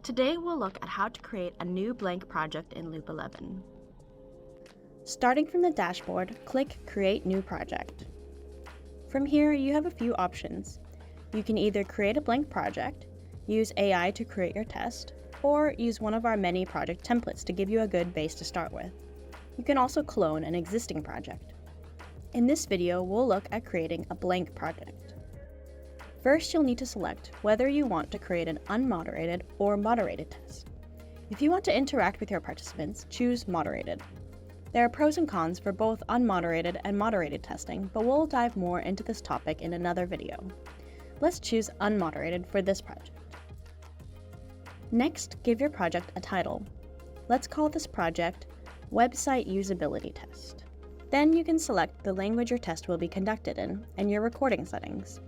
Today we'll look at how to create a new blank project in Loop11. Starting from the dashboard, click Create New Project. From here, you have a few options. You can either create a blank project, use AI to create your test, or use one of our many project templates to give you a good base to start with. You can also clone an existing project. In this video, we'll look at creating a blank project. First, you'll need to select whether you want to create an unmoderated or moderated test. If you want to interact with your participants, choose moderated. There are pros and cons for both unmoderated and moderated testing, but we'll dive more into this topic in another video. Let's choose unmoderated for this project. Next, give your project a title. Let's call this project Website Usability Test. Then you can select the language your test will be conducted in and your recording settings.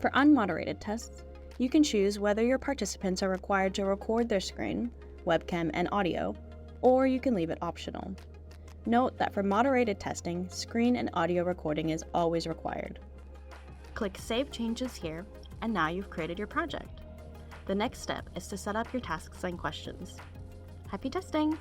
For unmoderated tests, you can choose whether your participants are required to record their screen, webcam, and audio, or you can leave it optional. Note that for moderated testing, screen and audio recording is always required. Click Save Changes here, and now you've created your project. The next step is to set up your tasks and questions. Happy testing!